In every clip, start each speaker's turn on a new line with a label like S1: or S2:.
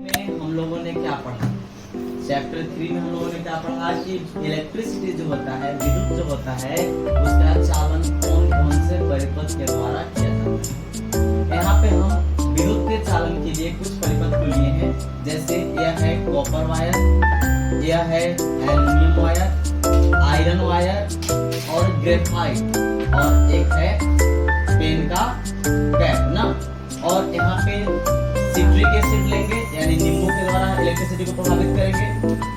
S1: में हम लोगों ने क्या पढ़ा? चैप्टर 3 में हम लोगों ने क्या पढ़ा कि इलेक्ट्रिसिटी जो होता है, विद्युत जो होता है, उसका चालन कौन कौन से परिपथ के द्वारा किया जाता है। यहाँ पे हम विद्युत के चालन के लिए कुछ परिपथ को लिए हैं, जैसे यह है कॉपर वायर, यह है एल्युमिनियम वायर, आयरन वायर और ग्रेफाइट, और एक है पेन का कैप ना। और यहाँ पे सिट्रिक एसिड लेंगे यानी नींबू के द्वारा इलेक्ट्रिसिटी को प्रभावित करेंगे,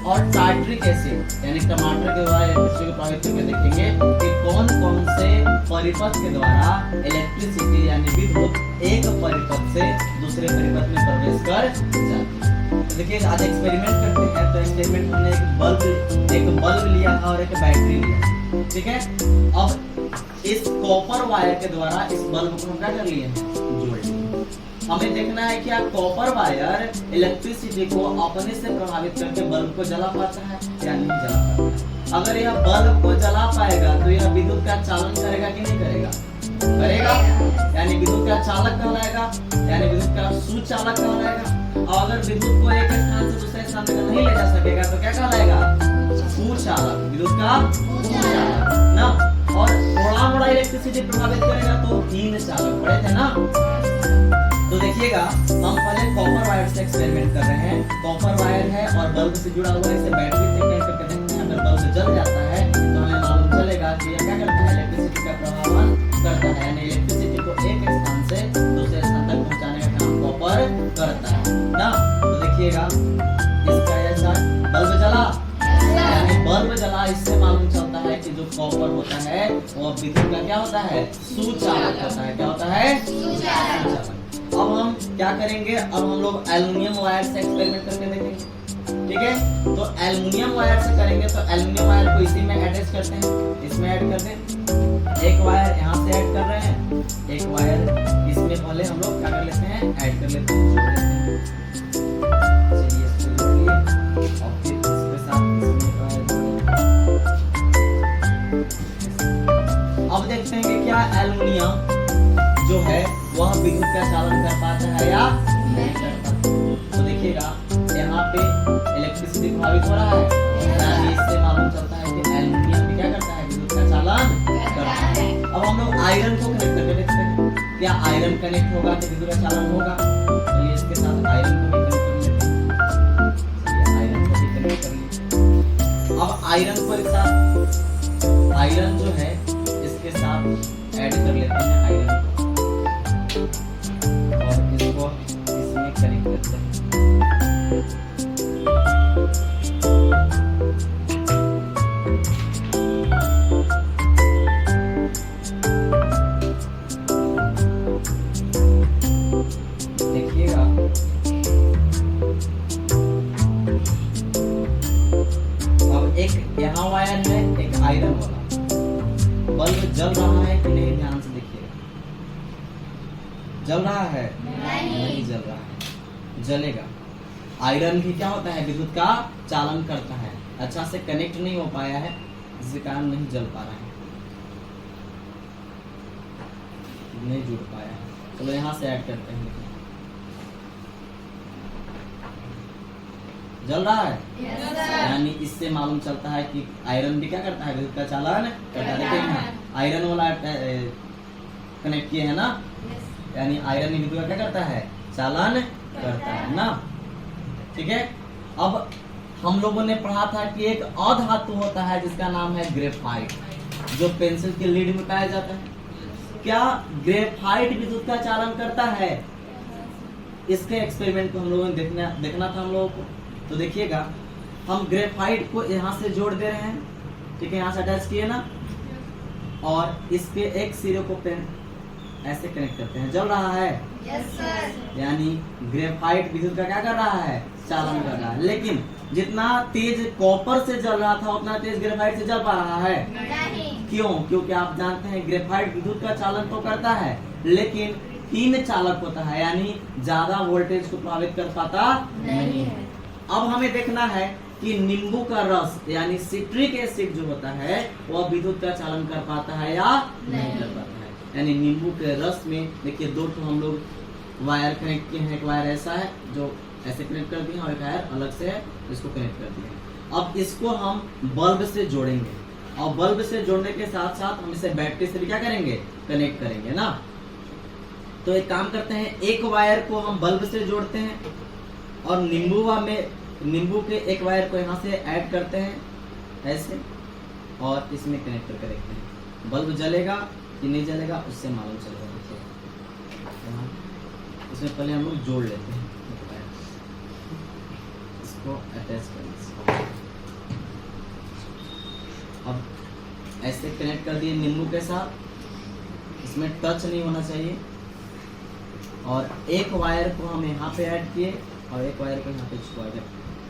S1: और टार्ट्रिक एसिड यानी टमाटर के द्वारा इलेक्ट्रिसिटी को प्रभावित करके देखेंगे कि कौन कौन से परिपथ के द्वारा इलेक्ट्रिसिटी यानी विद्युत एक परिपथ से दूसरे परिपथ में प्रवेश कर जाती है। तो देखिए आज एक्सपेरिमेंट करते हैं। तो एक्सपेरिमेंट हमने एक बल्ब लिया था और एक बैटरी लिया, ठीक है। अब इस कॉपर वायर के द्वारा इस बल्ब को हम क्या कर लिए हैं, जोड़ लिए। हमें देखना है कि कॉपर वायर इलेक्ट्रिसिटी को अपने से प्रभावित करके बल्ब को जला पाता है या नहीं जला पाता है। अगर यह बल्ब को जला पाएगा तो यह विद्युत का चालन करेगा कि नहीं करेगा? करेगा, यानी विद्युत का चालक कहलाएगा, यानी विद्युत का सुचालक कहलाएगा। और अगर विद्युत को एक स्थान से दूसरे स्थान तक नहीं ले जा सकेगा तो क्या कहलाएगा? सुचालक, विद्युत का सुचालक ना। और थोड़ा मोड़ा इलेक्ट्रिसिटी प्रभावित करेगा तो हीन चालक, पढ़े थे ना। तो देखिएगा हम पहले कॉपर वायर से एक्सपेरिमेंट कर रहे हैं। कॉपर वायर है और बल्ब से जुड़ा हुआ है, इसे बैटरी से कनेक्ट करके देखते हैं। अगर बल्ब जल जाता है तो हमें मालूम चलेगा कि यह क्या करता है, इलेक्ट्रिसिटी का प्रभावन करता है, यानी इलेक्ट्रिसिटी को एक स्थान से दूसरे स्थान तक पहुंचाने का काम कॉपर करता है ना। तो देखिएगा इसका ऐसा बल्ब जला, यानी बल्ब जला, इससे मालूम चलता है कि जो कॉपर होता है वो विद्युत का क्या होता है, सुचालक होता है। क्या होता है? सुचालक। अब हम क्या करेंगे, अब हम लोग एल्युमिनियम वायर से एक्सपेरिमेंट करके देखेंगे, ठीक है। तो एल्युमिनियम वायर से करेंगे तो एल्युमिनियम वायर को इसी में अटैच करते हैं, इसमें ऐड कर दें। एक वायर यहाँ से ऐड कर रहे हैं, एक वायर इसमें पहले हम लोग क्या कर लेते हैं, ऐड कर लेते हैं, जोड़ लेते हैं। चलिए इसको जोड़ लिए और फिर इसके साथ इसमें अब देखते हैं कि क्या एल्युमिनियम जो है वह विद्युत का चालन कर पाता है या नहीं कर पाता। तो देखिएगा यहाँ पे इलेक्ट्रिसिटी प्रभावित हो रहा है, यानी इससे मालूम चलता है कि एल्युमिनियम भी क्या करता है, विद्युत का चालन करता है। अब हम लोग आयरन को कनेक्ट करके देखते हैं, क्या आयरन कनेक्ट होगा तो विद्युत का चालन होगा। तो इसके साथ आयरन को भी कनेक्ट कर लेते हैं, आयरन को भी कनेक्ट कर लिए। अब आयरन को एक साथ, आयरन जो है इसके साथ ऐड कर लेते हैं आयरन को, और इसको इसमें कनेक्ट करते हैं। देखिएगा अब एक यहाँ वायर है, एक आयरन वाला। बल्ब जल रहा है कि नहीं, ध्यान से देखिएगा। जल रहा है? नहीं जल रहा है, जलेगा। आयरन भी क्या होता है, विद्युत का चालन करता है। अच्छा से कनेक्ट नहीं हो पाया है, जिसके कारण नहीं जल पा रहा है, नहीं जुड़ पाया है। चलो यहाँ से ऐड करते हैं। जल रहा है, यानी इससे मालूम चलता है कि आयरन भी क्या करता है, विद्युत का चालन करता है। लेकिन आयरन वाला कनेक्ट किए है ना, यानी आयरन विद्युत का क्या करता है, चालन करता है ना, ठीक है। अब हम लोगों ने पढ़ा था कि एक अधातु होता है जिसका नाम है ग्रेफाइट, जो पेंसिल के लीड में पाया जाता है। क्या ग्रेफाइट विद्युत का चालन करता है? इसके एक्सपेरिमेंट को हम लोगों ने देखना था हम लोगों को। तो देखिएगा हम ग्रेफाइट को यहाँ से जोड़ दे रहे हैं, ठीक है, यहाँ से अटैच किए ना, और इसके एक सिरे को पेन ऐसे कनेक्ट करते हैं। जल रहा है? Yes sir. यानी ग्रेफाइट विद्युत का क्या कर रहा है, चालन कर रहा है। लेकिन जितना तेज कॉपर से जल रहा था उतना तेज ग्रेफाइट से जल पा रहा है? नहीं। क्यों? क्योंकि आप जानते हैं ग्रेफाइट विद्युत का चालन तो करता है लेकिन हीन चालक होता है, यानी ज्यादा वोल्टेज को प्रभावित कर पाता नहीं है। अब हमें देखना है कि नींबू का रस यानी सिट्रिक एसिड जो होता है वह विद्युत का चालन कर पाता है या नहीं कर पाता है। यानी नींबू के रस में देखिए दो तो हम लोग वायर कनेक्ट किए हैं। एक वायर ऐसा है जो ऐसे कनेक्ट कर दिए और एक वायर अलग से है इसको कनेक्ट कर दिए। अब इसको हम बल्ब से जोड़ेंगे और बल्ब से जोड़ने के साथ साथ हम इसे बैटरी से भी क्या करेंगे, कनेक्ट करेंगे ना। तो एक काम करते हैं, एक वायर को हम बल्ब से जोड़ते हैं और नींबू के एक वायर को यहाँ से ऐड करते हैं ऐसे और इसमें कनेक्ट करके रखते हैं। बल्ब जलेगा कि नहीं जलेगा उससे मालूम चलेगा। देखिए इसमें पहले हम लोग जोड़ लेते हैं, इसको अटैच कर लीजिए। अब ऐसे कनेक्ट कर दिए नींबू के साथ, इसमें टच नहीं होना चाहिए। और एक वायर को हम यहाँ पे ऐड किए और एक वायर को यहाँ पे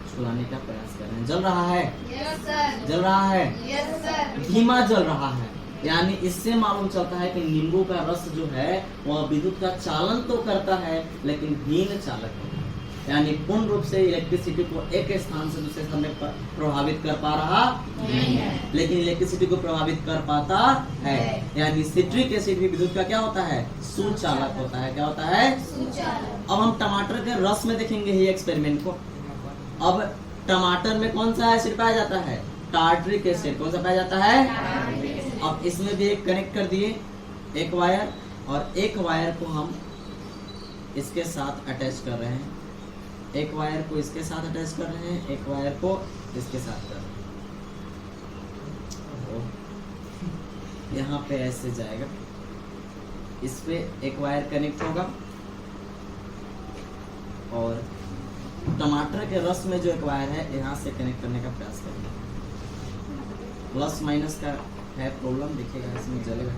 S1: छुड़ाने का प्रयास कर रहे हैं। जल रहा है? Yes sir. जल रहा है? Yes sir. धीमा जल रहा है, यानी इससे मालूम चलता है कि नींबू का रस जो है वह विद्युत का चालन तो करता है लेकिन हीन चालक है, यानी पूर्ण रूप से इलेक्ट्रिसिटी को एक स्थान से दूसरे स्थान में प्रभावित कर पा रहा नहीं है, लेकिन इलेक्ट्रिसिटी को प्रभावित कर पाता है। यानी सिट्रिक एसिड भी विद्युत का क्या होता है, सुचालक होता है। क्या होता है? सुचालक। अब हम टमाटर के रस में देखेंगे ये एक्सपेरिमेंट को। अब टमाटर में कौन सा एसिड पाया जाता है, टार्ट्रिक एसिड। कौन सा पाया जाता है? अब इसमें भी एक कनेक्ट कर दिए एक वायर और एक वायर को हम इसके साथ अटैच कर रहे हैं, एक वायर को इसके साथ अटैच कर रहे हैं, एक वायर को इसके साथ कर रहे हैं। यहाँ पे ऐसे जाएगा, इस पे एक वायर कनेक्ट होगा और टमाटर के रस में जो एक वायर है यहाँ से कनेक्ट करने का प्रयास करेंगे। प्लस माइनस का है प्रॉब्लम, देखिएगा इसमें जलेगा,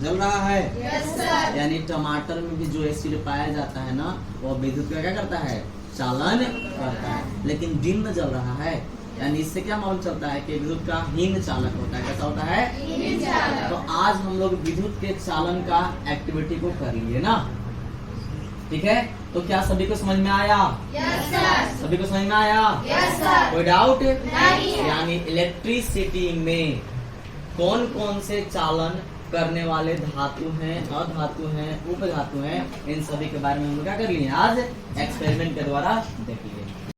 S1: जल रहा है? Yes sir. यानी टमाटर में भी जो एसिड पाया जाता है ना वो विद्युत का क्या करता है, चालन करता है, लेकिन डिम जल रहा है। यानी इससे क्या मालूम चलता है कि विद्युत का हीन चालक होता है। कैसा होता है? हीन चालक। तो आज हम लोग विद्युत के चालन का एक्टिविटी को कर लिए ना, ठीक है? तो क्या सभी को समझ में आया? Yes sir. सभी को समझ में आया? Yes sir. कोई डाउट नहीं? यानी इलेक्ट्रिसिटी में कौन कौन से चालन करने वाले धातु हैं, अधातु हैं, उपधातु हैं, इन सभी के बारे में हम लोग क्या कर लिए आज एक्सपेरिमेंट के द्वारा देख लिए।